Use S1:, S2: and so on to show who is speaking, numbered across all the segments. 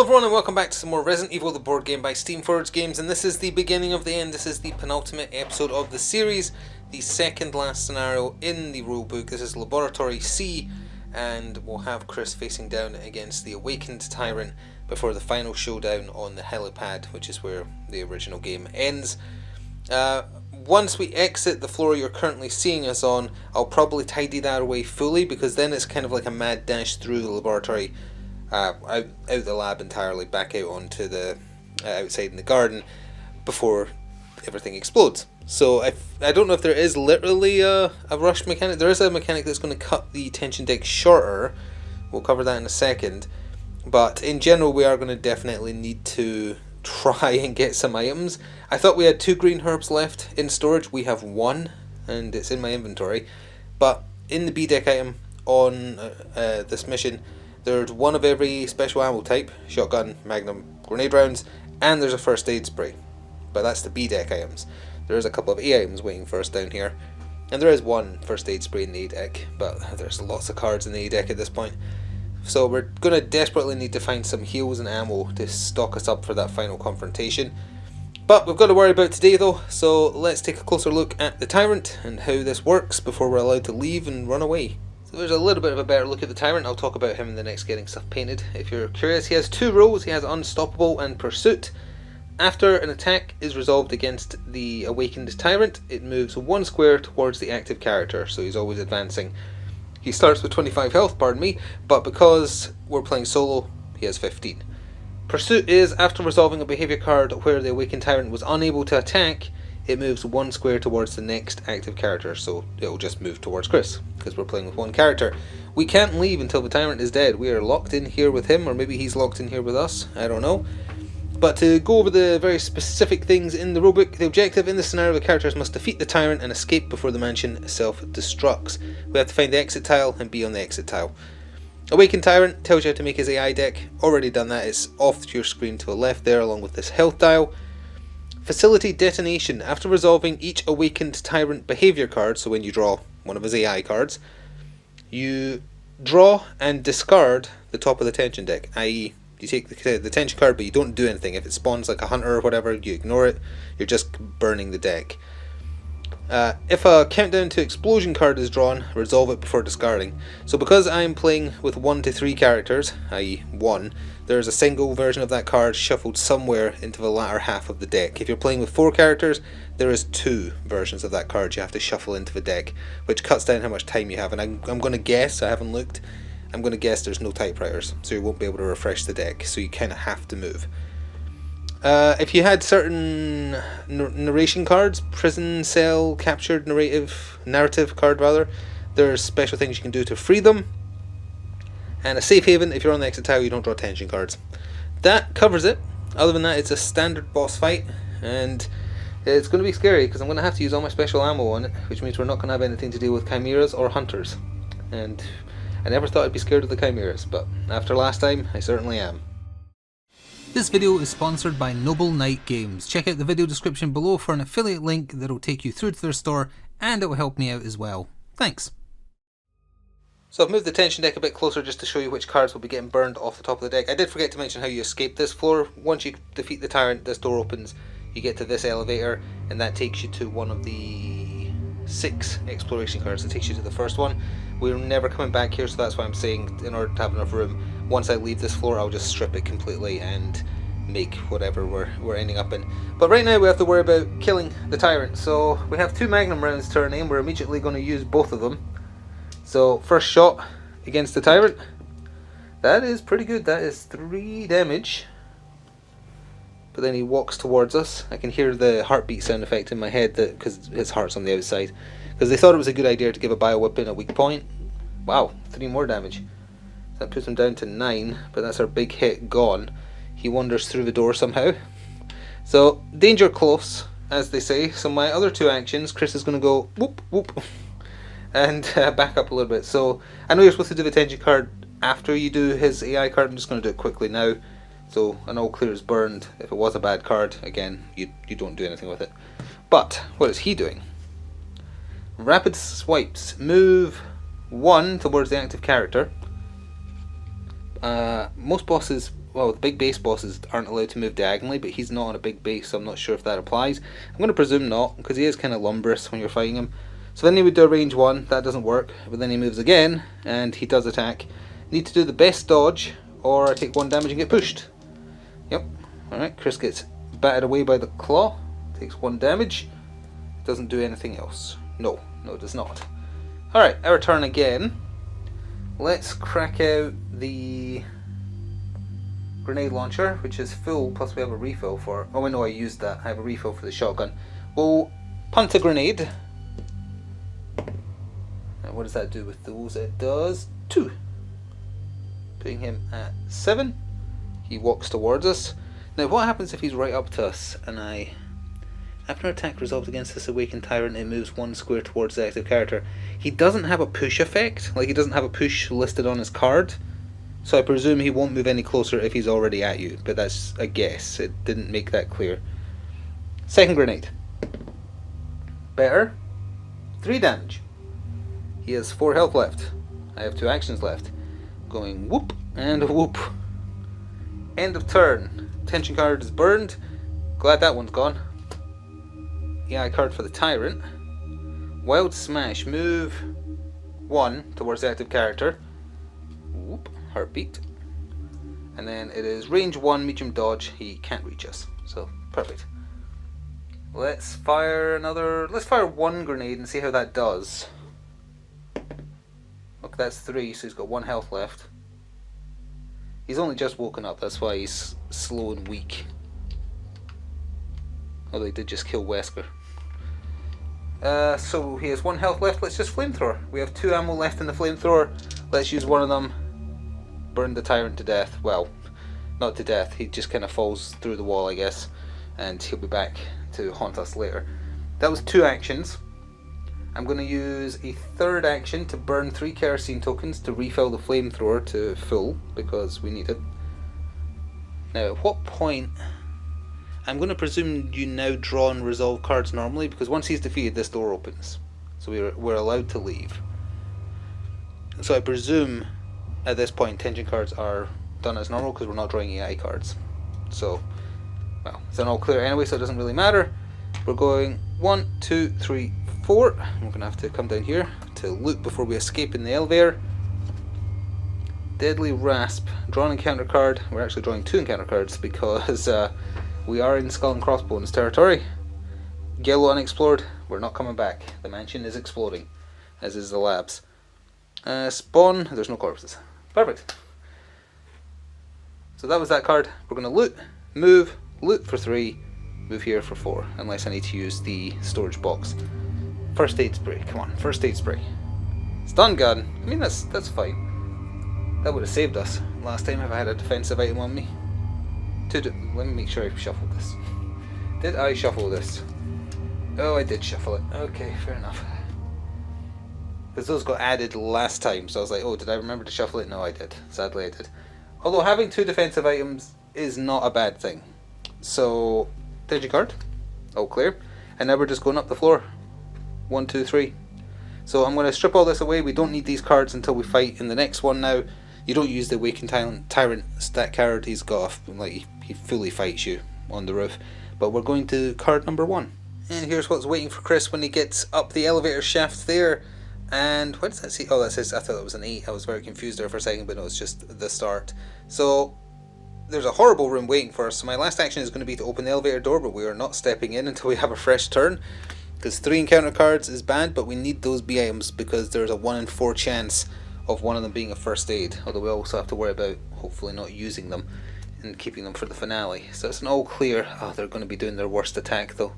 S1: Hello everyone and welcome back to some more Resident Evil the board game by Steamforged Games, and this is the beginning of the end. This is the penultimate episode of the series, the second last scenario in the rulebook. This is Laboratory C, and we'll have Chris facing down against the awakened Tyrant before the final showdown on the helipad, which is where the original game ends. Once we exit the floor you're currently seeing us on, I'll probably tidy that away fully, because then it's kind of like a mad dash through the laboratory, out the lab entirely, back out onto the outside in the garden before everything explodes. So I don't know if there is literally a rush mechanic. There is a mechanic that's going to cut the tension deck shorter. We'll cover that in a second. But in general we are going to definitely need to try and get some items. I thought we had 2 green herbs left in storage. We have 1 and it's in my inventory. But in the B deck item on this mission, there's 1 of every special ammo type: shotgun, magnum, grenade rounds, and there's a first aid spray. But that's the B deck items. There is a couple of A items waiting for us down here, and there is 1 first aid spray in the A deck, but there's lots of cards in the A deck at this point. So we're going to desperately need to find some heals and ammo to stock us up for that final confrontation. But we've got to worry about today though, so let's take a closer look at the Tyrant and how this works before we're allowed to leave and run away. So there's a little bit of a better look at the Tyrant. I'll talk about him in the next Getting Stuff Painted. If you're curious, he has 2 roles. He has Unstoppable and Pursuit. After an attack is resolved against the awakened Tyrant, it moves 1 square towards the active character, so he's always advancing. He starts with 25 health, pardon me, but because we're playing solo, he has 15. Pursuit is after resolving a behaviour card where the awakened Tyrant was unable to attack, it moves 1 square towards the next active character, so it'll just move towards Chris, because we're playing with 1 character. We can't leave until the Tyrant is dead. We are locked in here with him, or maybe he's locked in here with us, I don't know. But to go over the very specific things in the rulebook, the objective in this scenario, the characters must defeat the Tyrant and escape before the mansion self-destructs. We have to find the exit tile and be on the exit tile. Awakened Tyrant tells you how to make his AI deck. Already done that, it's off your screen to the left there along with this health dial. Facility Detonation. After resolving each awakened Tyrant behaviour card, so when you draw one of his AI cards, you draw and discard the top of the tension deck, i.e. you take the tension card but you don't do anything. If it spawns like a hunter or whatever, you ignore it, you're just burning the deck. If a countdown to explosion card is drawn, resolve it before discarding. So because I'm playing with 1 to 3 characters, i.e. 1, there's a single version of that card shuffled somewhere into the latter half of the deck. If you're playing with 4 characters, there is 2 versions of that card you have to shuffle into the deck, which cuts down how much time you have. And I'm going to guess, I haven't looked, I'm going to guess there's no typewriters, so you won't be able to refresh the deck, so you kind of have to move. If you had certain narration cards, prison cell, captured narrative card rather, there's special things you can do to free them. And a safe haven, if you're on the exit tile you don't draw tension cards. That covers it. Other than that, it's a standard boss fight, and it's going to be scary because I'm going to have to use all my special ammo on it, which means we're not going to have anything to deal with chimeras or hunters. And I never thought I'd be scared of the chimeras, but after last time, I certainly am. This video is sponsored by Noble Knight Games. Check out the video description below for an affiliate link that will take you through to their store, and it will help me out as well. Thanks. So I've moved the tension deck a bit closer just to show you which cards will be getting burned off the top of the deck. I did forget to mention how you escape this floor. Once you defeat the Tyrant, this door opens, you get to this elevator, and that takes you to one of the 6 exploration cards. It takes you to the first one. We're never coming back here, so that's why I'm saying in order to have enough room, once I leave this floor I'll just strip it completely and make whatever we're ending up in. But right now we have to worry about killing the Tyrant. So we have 2 magnum rounds to our name. We're immediately going to use both of them. So first shot against the Tyrant. That is pretty good. That is 3 damage. But then he walks towards us. I can hear the heartbeat sound effect in my head because his heart's on the outside. Because they thought it was a good idea to give a bio weapon a weak point. Wow, 3 more damage. That puts him down to 9, but that's our big hit gone. He wanders through the door somehow. So, danger close, as they say. So my other 2 actions, Chris is going to go whoop, whoop, and back up a little bit. So, I know you're supposed to do the tension card after you do his AI card. I'm just going to do it quickly now. So, an all clear is burned. If it was a bad card, again, you don't do anything with it. But, what is he doing? Rapid swipes. Move 1 towards the active character. Most bosses well, the big base bosses aren't allowed to move diagonally, but he's not on a big base, so I'm not sure if that applies. I'm going to presume not, because he is kind of lumberous when you're fighting him. So then he would do a range 1, that doesn't work, but then he moves again, and he does attack. Need to do the best dodge, or I take 1 damage and get pushed. Yep, alright, Chris gets batted away by the claw, takes 1 damage, doesn't do anything else. No, it does not. Alright, our turn again. Let's crack out the grenade launcher, which is full, plus we have a refill for... Oh, no, I used that. I have a refill for the shotgun. We'll punt a grenade. And what does that do with those? It does 2. Putting him at 7. He walks towards us. Now, what happens if he's right up to us and after an attack resolved against this awakened tyrant, it moves 1 square towards the active character. He doesn't have a push effect, like he doesn't have a push listed on his card, so I presume he won't move any closer if he's already at you, but that's a guess, it didn't make that clear. Second grenade. Better. 3 damage. He has 4 health left. I have 2 actions left. Going whoop and whoop. End of turn. Tension card is burned. Glad that one's gone. AI card for the Tyrant. Wild Smash. Move 1 towards the active character. Whoop. Heartbeat. And then it is range 1, medium dodge. He can't reach us. So, perfect. Let's fire 1 grenade and see how that does. Look, that's 3, so he's got 1 health left. He's only just woken up, that's why he's slow and weak. Although he did just kill Wesker. So he has 1 health left. Let's just flamethrower. We have 2 ammo left in the flamethrower. Let's use one of them. Burn the Tyrant to death. Well, not to death. He just kind of falls through the wall, I guess. And he'll be back to haunt us later. That was 2 actions. I'm going to use a 3rd action to burn 3 kerosene tokens to refill the flamethrower to full, because we need it. Now, at what point... I'm going to presume you now draw and resolve cards normally, because once he's defeated, this door opens. So we're allowed to leave. So I presume at this point tension cards are done as normal, because we're not drawing AI cards. So, well, it's an all clear anyway, so it doesn't really matter. We're going 1, 2, 3, 4. We're going to have to come down here to loot before we escape in the elevator. Deadly Rasp. Draw an encounter card. We're actually drawing 2 encounter cards because we are in Skull and Crossbones territory. Yellow unexplored. We're not coming back. The mansion is exploding, as is the labs. Spawn. There's no corpses. Perfect. So that was that card. We're going to loot, move, loot for 3, move here for 4, unless I need to use the storage box. First aid spray. Come on, first aid spray. Stun gun. I mean, that's fine. That would have saved us last time if I had a defensive item on me. Let me make sure I shuffled this. Did I shuffle this? Oh, I did shuffle it. Okay, fair enough. Because those got added last time, so I was like, oh, did I remember to shuffle it? No, I did. Sadly, I did. Although having 2 defensive items is not a bad thing. So, digicard. All clear. And now we're just going up the floor. 1, 2, 3. So I'm going to strip all this away. We don't need these cards until we fight in the next one now. You don't use the Awakened Tyrant stat card. He's got he fully fights you on the roof. But we're going to card number 1. And here's what's waiting for Chris when he gets up the elevator shaft there. And what does that say? Oh, that says, I thought it was an 8. I was very confused there for a second, but no, it's just the start. So there's a horrible room waiting for us. So my last action is going to be to open the elevator door, but we are not stepping in until we have a fresh turn. Because 3 encounter cards is bad, but we need those B items because there's a 1 in 4 chance of one of them being a first aid. Although we also have to worry about hopefully not using them and keeping them for the finale. So it's an all clear. Oh, they're going to be doing their worst attack though.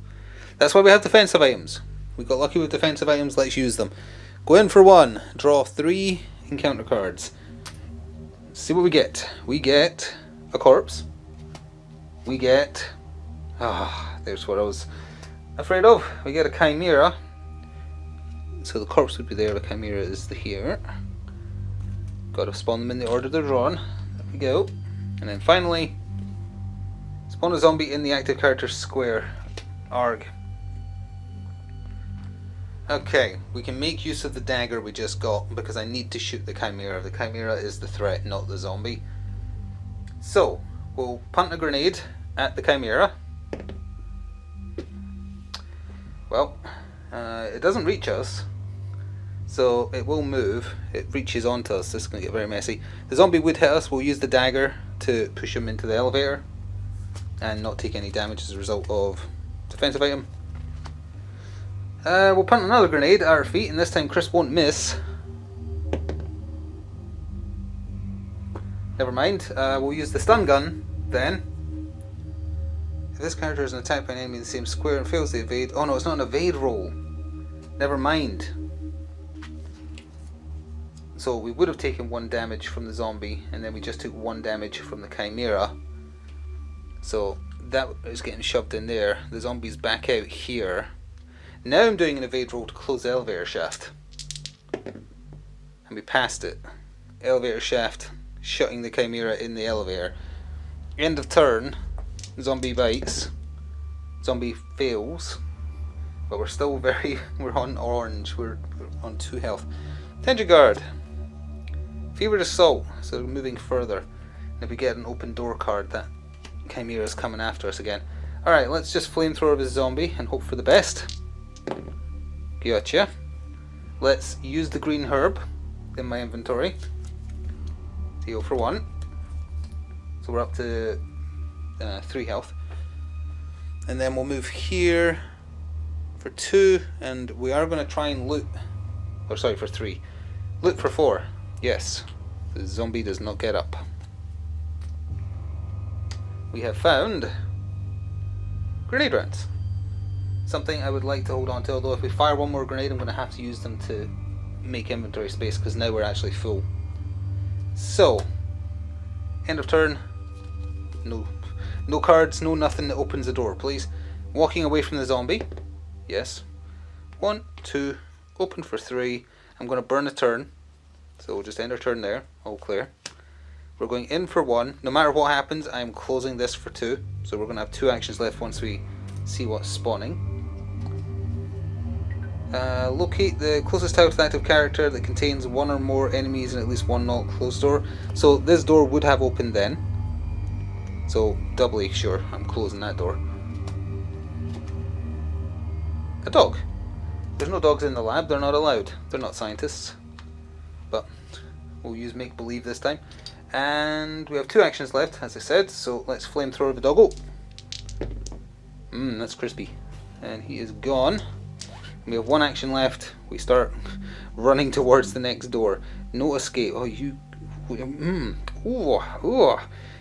S1: That's why we have defensive items. We got lucky with defensive items, let's use them. Go in for 1, draw 3 encounter cards. See what we get. We get a corpse. We get... there's what I was afraid of. We get a chimera. So the corpse would be there, the chimera is here. Got to spawn them in the order they're drawn. There we go. And then finally, spawn a zombie in the active character square. Arg. Okay, we can make use of the dagger we just got because I need to shoot the chimera. The chimera is the threat, not the zombie. So, we'll punt a grenade at the Chimera. Well, it doesn't reach us, so it will move. It reaches onto us. This is going to get very messy. The zombie would hit us. We'll use the dagger to push him into the elevator and not take any damage as a result of defensive item. We'll punt another grenade at our feet, and this time Chris won't miss. Never mind. We'll use the stun gun then. If this character is attacked by an enemy in the same square and fails to evade... Oh no, it's not an evade roll. Never mind. So we would have taken 1 damage from the zombie, and then we just took 1 damage from the Chimera. So that is getting shoved in there. The zombie's back out here. Now I'm doing an evade roll to close the elevator shaft. And we passed it. Elevator shaft, shutting the Chimera in the elevator. End of turn. Zombie bites. Zombie fails. But we're still we're on orange. We're on 2 health. Tendry guard. Fevered assault. So we're moving further. And if we get an open door card, that Chimera's coming after us again. Alright, let's just flamethrower this zombie and hope for the best. Gotcha. Let's use the green herb in my inventory. Heal for 1. So we're up to 3 health. And then we'll move here for 2, and we are going to try and loot. Or sorry, for 3. Loot for 4. Yes. The zombie does not get up. We have found grenade rounds. Something I would like to hold on to, although if we fire 1 more grenade I'm going to have to use them to make inventory space, because now we're actually full. So, end of turn. No cards, no nothing that opens the door, please. Walking away from the zombie. Yes. 1, 2, open for 3. I'm going to burn a turn. So we'll just end our turn there. All clear. We're going in for 1. No matter what happens, I'm closing this for 2. So we're going to have 2 actions left once we see what's spawning. Locate the closest tower to the active character that contains 1 or more enemies and at least 1 not closed door. So this door would have opened then. So doubly sure I'm closing that door. A dog. There's no dogs in the lab, they're not allowed. They're not scientists. But we'll use make-believe this time. And we have 2 actions left, as I said, so let's flamethrower the doggo. That's crispy. And he is gone. We have 1 action left. We start running towards the next door. No escape. Oh, you...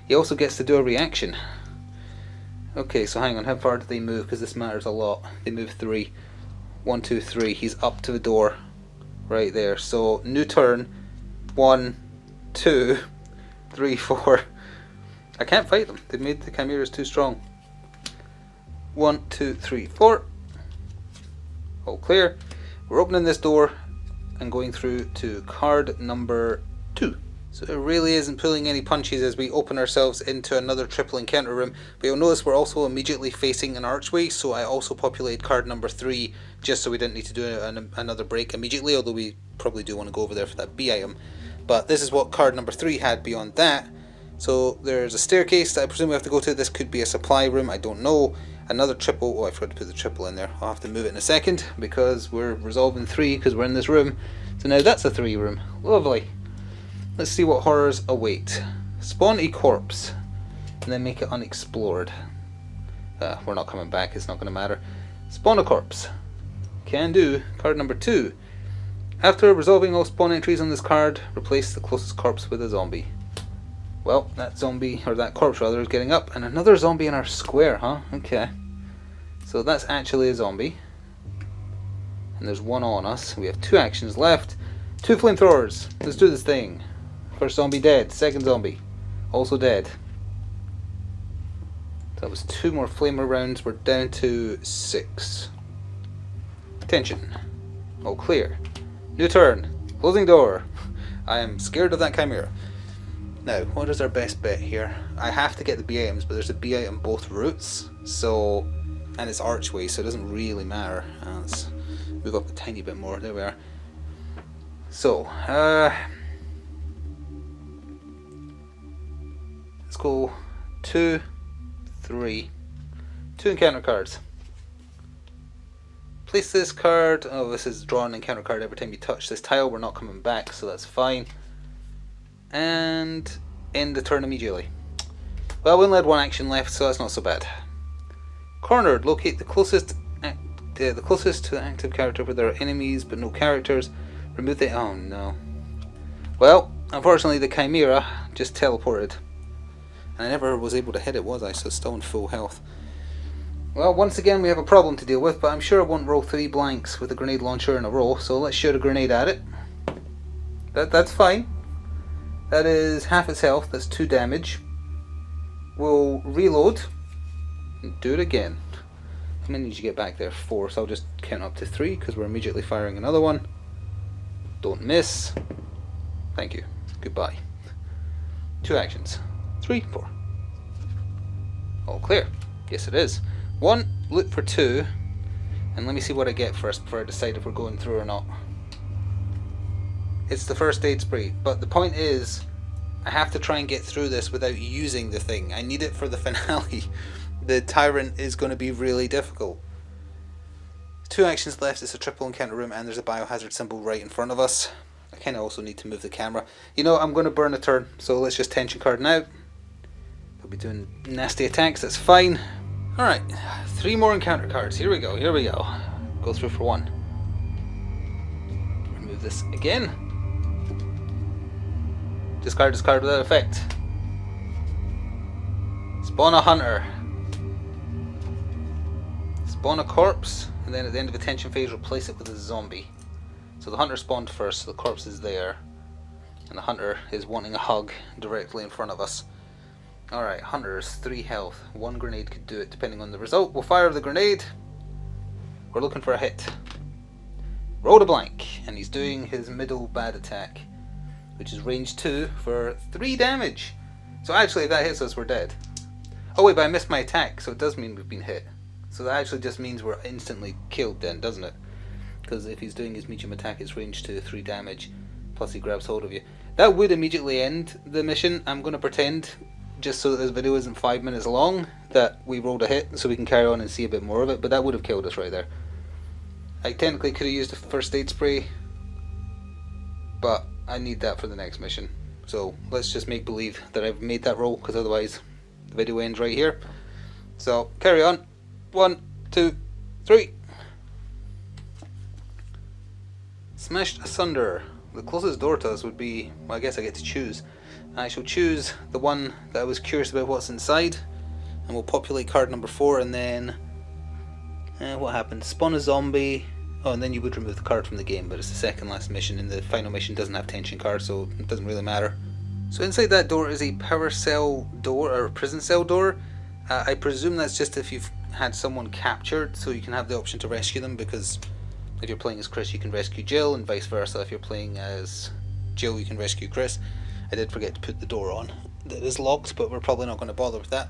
S1: He also gets to do a reaction. Okay, so hang on. How far do they move? Because this matters a lot. They move 3. 1, 2, 3. He's up to the door. Right there. So, new turn. 1, 2, 3, 4. I can't fight them. They've made the chimeras too strong. 1, 2, 3, 4. All clear. We're opening this door and going through to card number 2. So it really isn't pulling any punches as we open ourselves into another triple encounter room. But you'll notice we're also immediately facing an archway, so I also populated card number 3 just so we didn't need to do another break immediately, although we probably do want to go over there for that B item. But this is what card number 3 had beyond that. So there's a staircase that I presume we have to go to. This could be a supply room, I don't know. Another triple. Oh, I forgot to put the triple in there. I'll have to move it in a second because we're resolving 3 because we're in this room. So now that's a 3 room. Lovely. Let's see what horrors await. Spawn a corpse and then make it unexplored. We're not coming back, it's not going to matter. Spawn a corpse. Can do. Card number 2. After resolving all spawn entries on this card, replace the closest corpse with a zombie. Well, that zombie, or that corpse rather, is getting up. And another zombie in our square, huh? Okay. So that's actually a zombie. And there's 1 on us. We have 2 actions left. 2 flamethrowers. Let's do this thing. First zombie dead. Second zombie also dead. That was 2 more flamer rounds. We're down to 6. Attention. All clear. New turn. Closing door. I am scared of that chimera. Now, what is our best bet here? I have to get the B items, but there's a B item both routes, so, and it's archway, so it doesn't really matter. Let's move up a tiny bit more. There we are. So, Let's go 2, 3. 2 encounter cards. Place this card. Oh, this is draw an encounter card every time you touch this tile. We're not coming back, so that's fine. And end the turn immediately. Well, we only had 1 action left, so that's not so bad. Cornered. Locate the closest to the active character where there are enemies but no characters. Remove the... Oh no. Well, unfortunately the Chimera just teleported. And I never was able to hit it, was I? So it's still in full health. Well, once again we have a problem to deal with, but I'm sure I won't roll 3 blanks with a grenade launcher in a row, so let's shoot a grenade at it. That's fine. That is half its health, that's 2 damage. We'll reload and do it again. How many did you get back there? 4, so I'll just count up to 3 because we're immediately firing another one. Don't miss. Thank you. Goodbye. 2 actions. 3, 4. All clear. Yes it is. 1, look for 2, and let me see what I get first before I decide if we're going through or not. It's the first aid spray, but the point is I have to try and get through this without using the thing. I need it for the finale. The Tyrant is going to be really difficult. 2 actions left. It's a triple encounter room and there's a biohazard symbol right in front of us. I kind of also need to move the camera. You know, I'm going to burn a turn, so let's just tension card now. They'll be doing nasty attacks, that's fine. Alright, 3 more encounter cards. Here we go, here we go. Go through for 1. Remove this again. Discard without effect. Spawn a hunter. Spawn a corpse, and then at the end of the tension phase replace it with a zombie. So the hunter spawned first, so the corpse is there. And the hunter is wanting a hug directly in front of us. Alright, hunters, 3 health. 1 grenade could do it depending on the result. We'll fire the grenade. We're looking for a hit. Rolled a blank, and he's doing his middle bad attack, which is range 2 for 3 damage. So actually if that hits us, we're dead. Oh wait, but I missed my attack, so it does mean we've been hit. So that actually just means we're instantly killed then, doesn't it? Because if he's doing his medium attack, it's range 2, 3 damage, plus he grabs hold of you. That would immediately end the mission. I'm going to pretend, just so that this video isn't 5 minutes long, that we rolled a hit so we can carry on and see a bit more of it, but that would have killed us right there. I technically could have used a first aid spray, but I need that for the next mission. So let's just make believe that I've made that roll, because otherwise the video ends right here. So carry on. 1, 2, 3. Smashed asunder. The closest door to us would be, well, I guess I get to choose. I shall choose the one that I was curious about what's inside, and we'll populate card number 4, and then what happens? Spawn a zombie. Oh, and then you would remove the card from the game, but it's the second last mission, and the final mission doesn't have tension cards, so it doesn't really matter. So inside that door is a power cell door, or a prison cell door. I presume that's just if you've had someone captured, so you can have the option to rescue them, because if you're playing as Chris you can rescue Jill, and vice versa. If you're playing as Jill you can rescue Chris. I did forget to put the door on. That is locked, but we're probably not going to bother with that.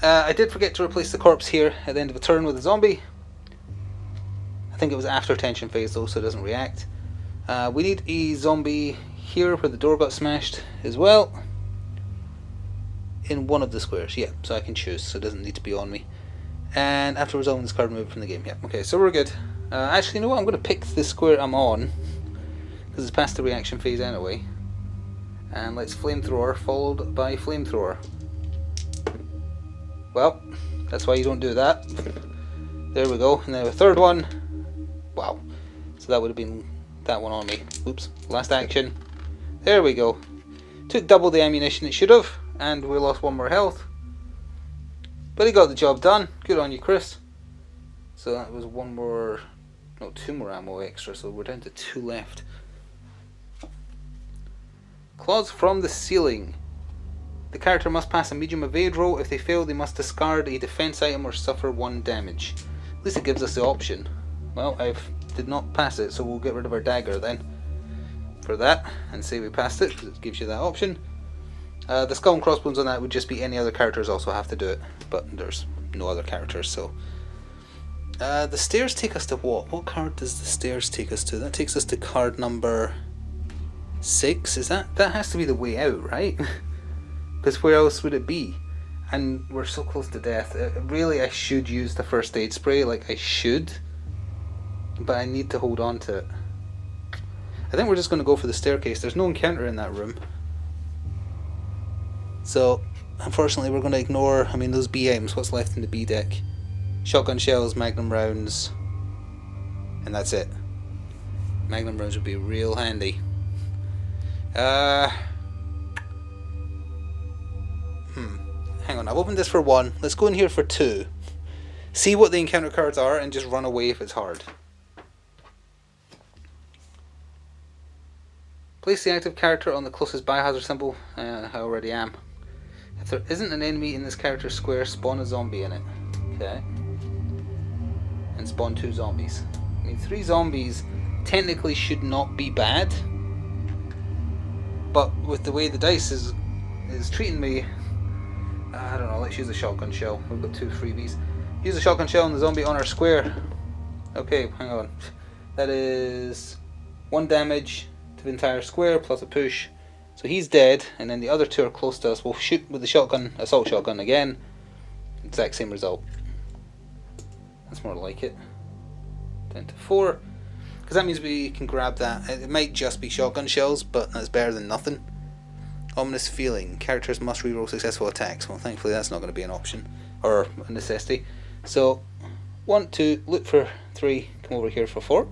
S1: I did forget to replace the corpse here at the end of a turn with a zombie. I think it was after tension phase though, so it doesn't react. We need a zombie here where the door got smashed as well. In one of the squares, yeah, so I can choose, so it doesn't need to be on me. And after resolving this card, remove it from the game. Yeah, okay, so we're good. Actually, you know what? I'm going to pick the square I'm on, because it's past the reaction phase anyway. And let's flamethrower, followed by flamethrower. Well, that's why you don't do that. There we go. And then a third one. Wow. So that would have been that one on me. Oops. Last action. There we go. Took double the ammunition it should have, and we lost 1 more health. But he got the job done. Good on you, Chris. So that was 1 more, no, 2 more ammo extra, so we're down to 2 left. Claws from the ceiling. The character must pass a medium evade roll. If they fail, they must discard a defense item or suffer 1 damage. At least it gives us the option. Well, I did not pass it, so we'll get rid of our dagger then for that, and say we passed it, because it gives you that option. The skull and crossbones on that would just be any other characters also have to do it, but there's no other characters, so. The stairs take us to what? What card does the stairs take us to? That takes us to card number 6, is that? That has to be the way out, right? because where else would it be? And we're so close to death. Really, I should use the first aid spray, like I should, but I need to hold on to it. I think we're just going to go for the staircase. There's no encounter in that room, so unfortunately we're going to ignore, I mean, those B items. What's left in the B deck? Shotgun shells, magnum rounds, and that's it. Magnum rounds would be real handy. Hang on, I've opened this for 1. Let's go in here for 2. See what the encounter cards are and just run away if it's hard. Place the active character on the closest biohazard symbol. I already am. If there isn't an enemy in this character's square, spawn a zombie in it. Okay. And spawn 2 zombies. I mean, 3 zombies technically should not be bad, but with the way the dice is treating me, I don't know, let's use a shotgun shell. We've got 2 freebies. Use a shotgun shell on the zombie on our square. Okay, hang on. That is 1 damage to the entire square plus a push. So he's dead, and then the other 2 are close to us. We'll shoot with the shotgun, assault shotgun again. Exact same result. That's more like it. Down to 4. Because that means we can grab that. It might just be shotgun shells, but that's better than nothing. Ominous feeling. Characters must reroll successful attacks. Well, thankfully that's not going to be an option. Or a necessity. So, 1, 2, look for 3, come over here for 4.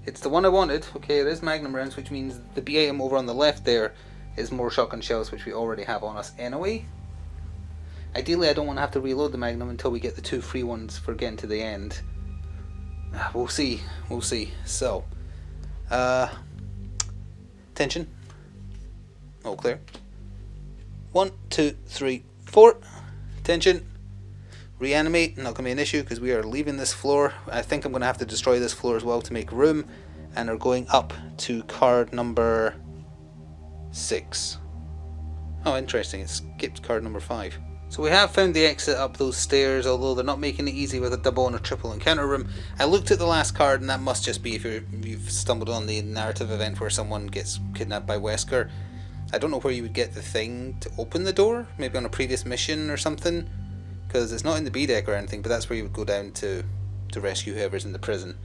S1: It's the one I wanted. Okay, it is magnum rounds, which means the B item over on the left there is more shotgun shells, which we already have on us anyway. Ideally, I don't want to have to reload the magnum until we get the 2 free ones for getting to the end. We'll see. We'll see. So, tension. All clear. 1, 2, 3, 4. Tension. Reanimate. Not going to be an issue because we are leaving this floor. I think I'm going to have to destroy this floor as well to make room. And are going up to card number 6. Oh, interesting. It skipped card number 5. So we have found the exit up those stairs, although they're not making it easy with a double and a triple encounter room. I looked at the last card, and that must just be if you've stumbled on the narrative event where someone gets kidnapped by Wesker. I don't know where you would get the thing to open the door, maybe on a previous mission or something, because it's not in the B deck or anything, but that's where you would go down to rescue whoever's in the prison.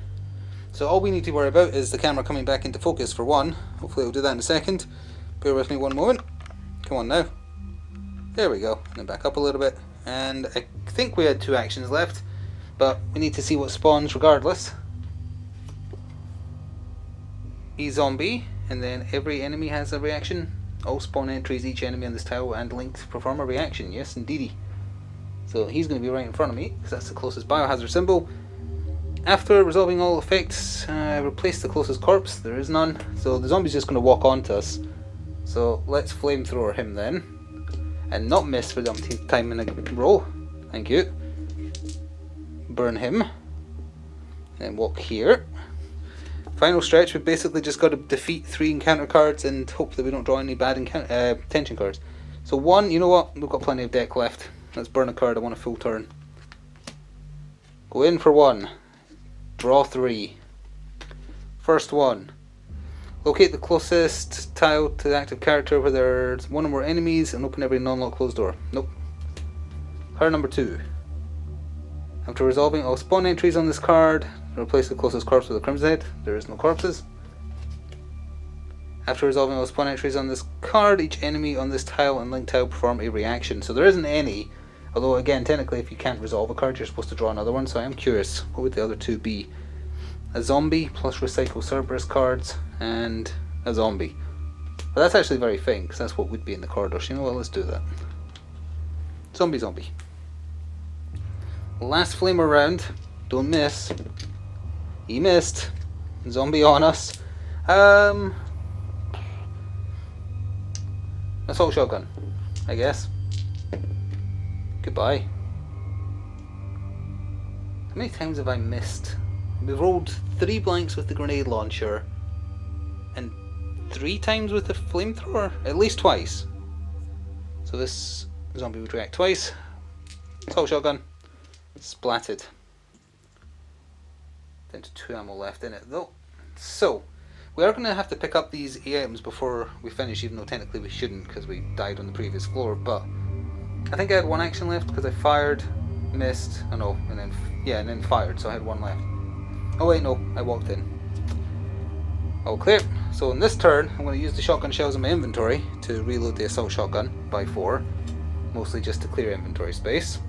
S1: So all we need to worry about is the camera coming back into focus for 1. Hopefully it'll do that in a second. Bear with me 1 moment. Come on now. There we go. Then back up a little bit. And I think we had 2 actions left, but we need to see what spawns regardless. E-zombie, and then every enemy has a reaction. All spawn entries, each enemy on this tile and linked perform a reaction. Yes, indeedy. So he's going to be right in front of me, because that's the closest biohazard symbol. After resolving all effects, replace the closest corpse. There is none. So the zombie's just going to walk onto us. So let's flamethrower him then. And not miss for the umpteenth time in a row. Thank you. Burn him. And walk here. Final stretch, we've basically just got to defeat 3 encounter cards and hope that we don't draw any bad tension cards. So 1, you know what? We've got plenty of deck left. Let's burn a card. I want a full turn. Go in for 1. Draw 3. First one. Locate the closest tile to the active character where there's 1 or more enemies and open every non-lock closed door. Nope. Card number 2. After resolving all spawn entries on this card, replace the closest corpse with a crimson head. There is no corpses. After resolving all spawn entries on this card, each enemy on this tile and link tile perform a reaction. So there isn't any, although again, technically if you can't resolve a card, you're supposed to draw another one, so I am curious, what would the other 2 be? A zombie plus recycle Cerberus cards and a zombie. But that's actually very fitting because that's what would be in the corridor. So you know what, let's do that. Zombie, zombie. Last flamer round. Don't miss. He missed. Zombie on us. Assault shotgun, I guess. Goodbye. How many times have I missed? We've rolled 3 blanks with the grenade launcher and 3 times with the flamethrower? At least twice. So this zombie would react twice. Assault shotgun. Splatted. Down to 2 ammo left in it though. So, We are going to have to pick up these items before we finish, even though technically we shouldn't because we died on the previous floor, but I think I had one action left because I fired, missed, and then fired, so I had one left. Oh wait, no, I walked in. All clear. So in this turn, I'm going to use the shotgun shells in my inventory to reload the assault shotgun by 4, mostly just to clear inventory space.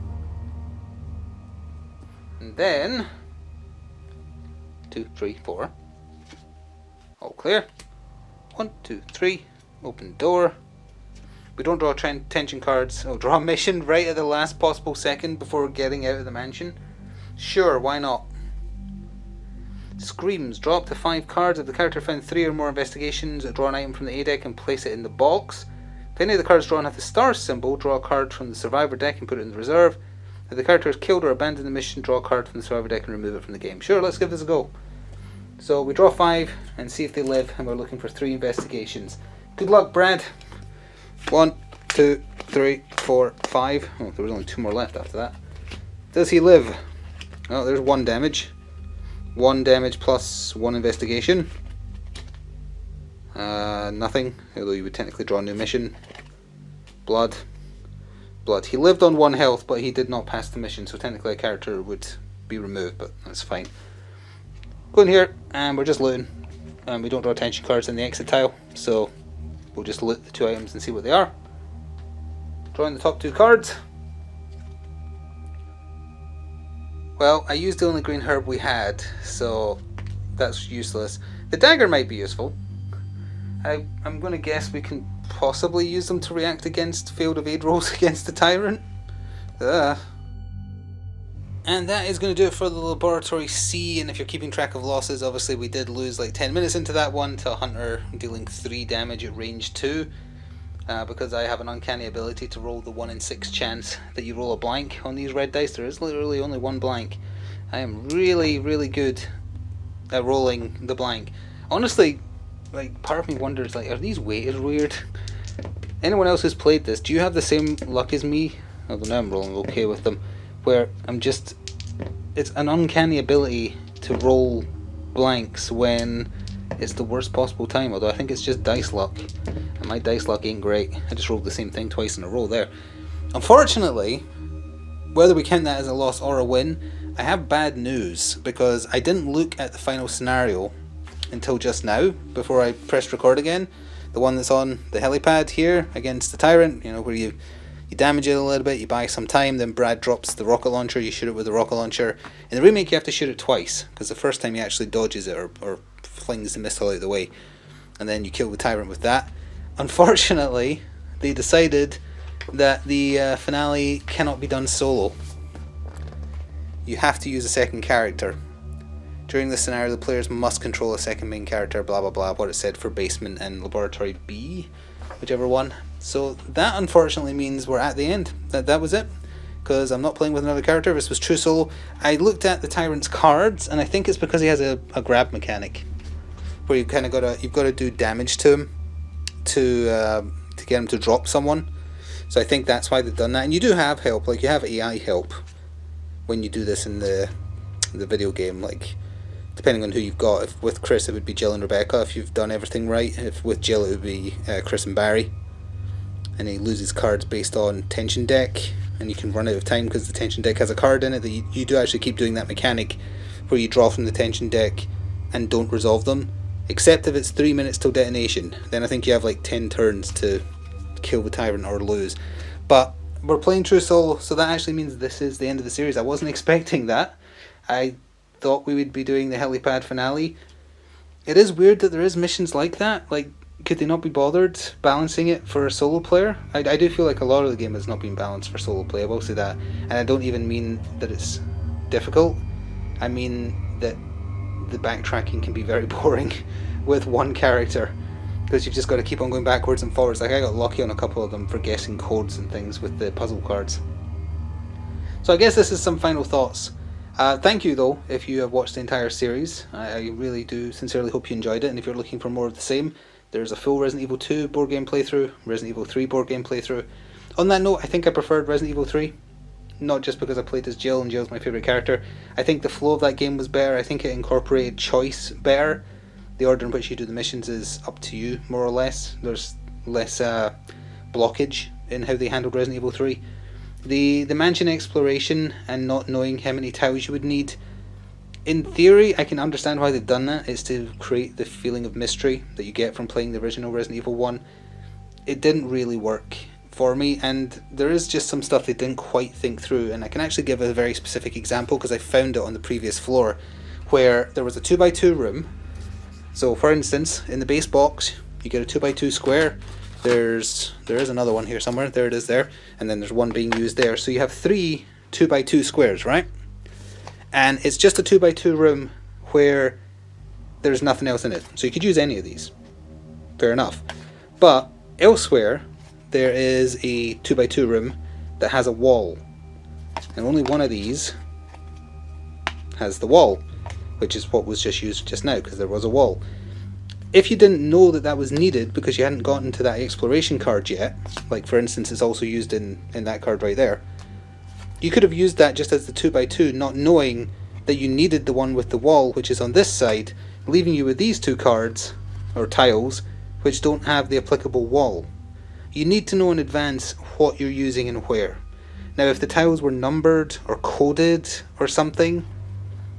S1: And then 2, 3, 4. All clear. 1, 2, 3. Open door. We don't draw tension cards. Oh, draw a mission right at the last possible second before getting out of the mansion. Sure, why not? Screams. Draw up to 5 cards. If the character found 3 or more investigations, draw an item from the A deck and place it in the box. If any of the cards drawn have the star symbol, draw a card from the survivor deck and put it in the reserve. If the character is killed or abandoned the mission, draw a card from the survivor deck and remove it from the game. Sure, let's give this a go. So we draw 5 and see if they live, and we're looking for 3 investigations. Good luck, Brad. 1, 2, 3, 4, 5. Oh, there was only 2 more left after that. Does he live? Oh, there's 1 damage. 1 damage plus 1 investigation. Nothing, although you would technically draw a new mission. Blood. Blood. He lived on 1 health, but he did not pass the mission, so technically a character would be removed, but that's fine. Go in here, and we're just looting. And we don't draw tension cards in the exit tile, so we'll just loot the 2 items and see what they are. Drawing the top 2 cards. Well, I used the only green herb we had, so that's useless. The dagger might be useful. I'm going to guess we can possibly use them to react against failed evade rolls against the Tyrant. And that is going to do it for the Laboratory C, and if you're keeping track of losses, obviously we did lose like 10 minutes into that one to a hunter dealing 3 damage at range 2, because I have an uncanny ability to roll the 1 in 6 chance that you roll a blank on these red dice. There is literally only 1 blank. I am really, really good at rolling the blank. Honestly, like, part of me wonders, like, are these weighted weird? Anyone else who's played this, do you have the same luck as me? Although now I'm rolling okay with them. Where I'm just, it's an uncanny ability to roll blanks when it's the worst possible time, although I think it's just dice luck, and my dice luck ain't great. I just rolled the same thing twice in a row there. Unfortunately, whether we count that as a loss or a win, I have bad news, because I didn't look at the final scenario until just now, before I pressed record again. The one that's on the helipad here against the Tyrant, you know, where you damage it a little bit, you buy some time, then Brad drops the rocket launcher, you shoot it with the rocket launcher. In the remake you have to shoot it twice, because the first time he actually dodges it or flings the missile out of the way, and then you kill the Tyrant with that. Unfortunately, they decided that the finale cannot be done solo. You have to use a second character. During this scenario, the players must control a second main character, blah blah blah, what it said for Basement and Laboratory B, whichever one. So that unfortunately means we're at the end. That was it, because I'm not playing with another character. This was true solo. I looked at the Tyrant's cards, and I think it's because he has a grab mechanic, where you kind of you've got to do damage to him to get him to drop someone. So I think that's why they've done that. And you do have help, like you have AI help when you do this in the video game. Like, depending on who you've got. If with Chris it would be Jill and Rebecca, if you've done everything right. If with Jill it would be Chris and Barry. And he loses cards based on tension deck, and you can run out of time because the tension deck has a card in it that you do actually keep doing that mechanic where you draw from the tension deck and don't resolve them, except if it's 3 minutes till detonation. Then I think you have like 10 turns to kill the Tyrant or lose. But we're playing true solo, so that actually means this is the end of the series. I wasn't expecting that. I thought we would be doing the helipad finale. It is weird that there is missions like that. Like, could they not be bothered balancing it for a solo player? I do feel like a lot of the game has not been balanced for solo play, I will say that. And I don't even mean that it's difficult. I mean that the backtracking can be very boring with one character, because you've just got to keep on going backwards and forwards. Like, I got lucky on a couple of them for guessing codes and things with the puzzle cards. So I guess this is some final thoughts. Thank you though if you have watched the entire series. I really do sincerely hope you enjoyed it, and if you're looking for more of the same, there's a full Resident Evil 2 board game playthrough, Resident Evil 3 board game playthrough. On that note, I think I preferred Resident Evil 3, not just because I played as Jill and Jill's my favourite character. I think the flow of that game was better. I think it incorporated choice better. The order in which you do the missions is up to you, more or less. There's less blockage in how they handled Resident Evil 3. The mansion exploration and not knowing how many tiles you would need, in theory I can understand why they've done that. It's to create the feeling of mystery that you get from playing the original Resident Evil 1. It didn't really work for me, and there is just some stuff they didn't quite think through, and I can actually give a very specific example because I found it on the previous floor, where there was a 2x2 room. So for instance, in the base box you get a 2x2 square. There is another one here somewhere, there it is there, and then there's one being used there. So you have 3 2x2 squares, right? And it's just a 2x2 room where there's nothing else in it. So you could use any of these, fair enough. But elsewhere there is a 2x2 room that has a wall, and only one of these has the wall, which is what was just used just now because there was a wall. If you didn't know that that was needed because you hadn't gotten to that exploration card yet, like for instance it's also used in that card right there, you could have used that just as the 2x2, not knowing that you needed the one with the wall, which is on this side, leaving you with these 2 cards, or tiles, which don't have the applicable wall. You need to know in advance what you're using and where. Now if the tiles were numbered or coded or something,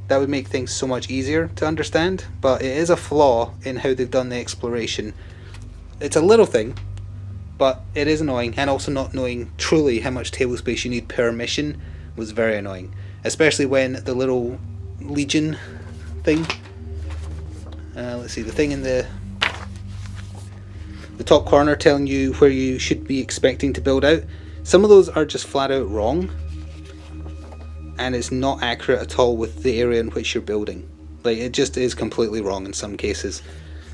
S1: that would make things so much easier to understand, but it is a flaw in how they've done the exploration. It's a little thing, but it is annoying, and also not knowing truly how much table space you need per mission was very annoying, especially when the little Legion thing, let's see, the thing in the top corner telling you where you should be expecting to build out, some of those are just flat out wrong, and it's not accurate at all with the area in which you're building. Like, it just is completely wrong in some cases.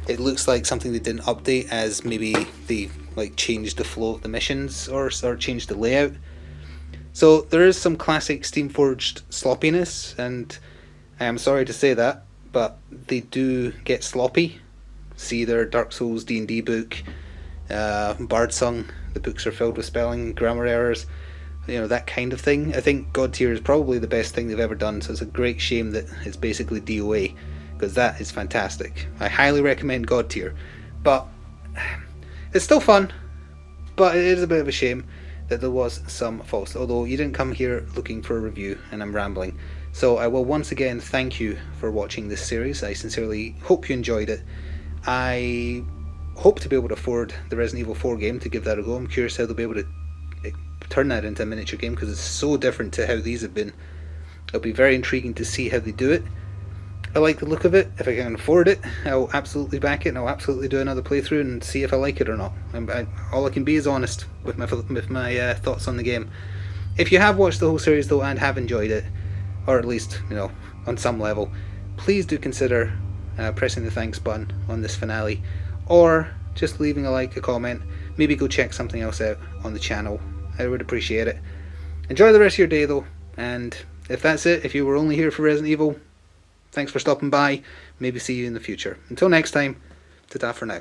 S1: It looks like something they didn't update, as maybe they like changed the flow of the missions or changed the layout. So there is some classic Steamforged sloppiness, and I am sorry to say that, but they do get sloppy. See their Dark Souls D&D book, Bard Song, the books are filled with spelling, grammar errors, you know, that kind of thing. I think God Tier is probably the best thing they've ever done, so it's a great shame that it's basically DOA, because that is fantastic. I highly recommend God Tier, but it's still fun, but it is a bit of a shame that there was some faults, although you didn't come here looking for a review and I'm rambling. So I will once again thank you for watching this series. I sincerely hope you enjoyed it. I hope to be able to afford the Resident Evil 4 game to give that a go. I'm curious how they'll be able to turn that into a miniature game, because it's so different to how these have been. It'll be very intriguing to see how they do it. I like the look of it. If I can afford it, I'll absolutely back it, and I'll absolutely do another playthrough and see if I like it or not. All I can be is honest with my thoughts on the game. If you have watched the whole series though and have enjoyed it, or at least, you know, on some level, please do consider pressing the thanks button on this finale, or just leaving a like, a comment. Maybe go check something else out on the channel. I would appreciate it. Enjoy the rest of your day though, and if that's it, if you were only here for Resident Evil, thanks for stopping by. Maybe see you in the future. Until next time, ta-ta for now.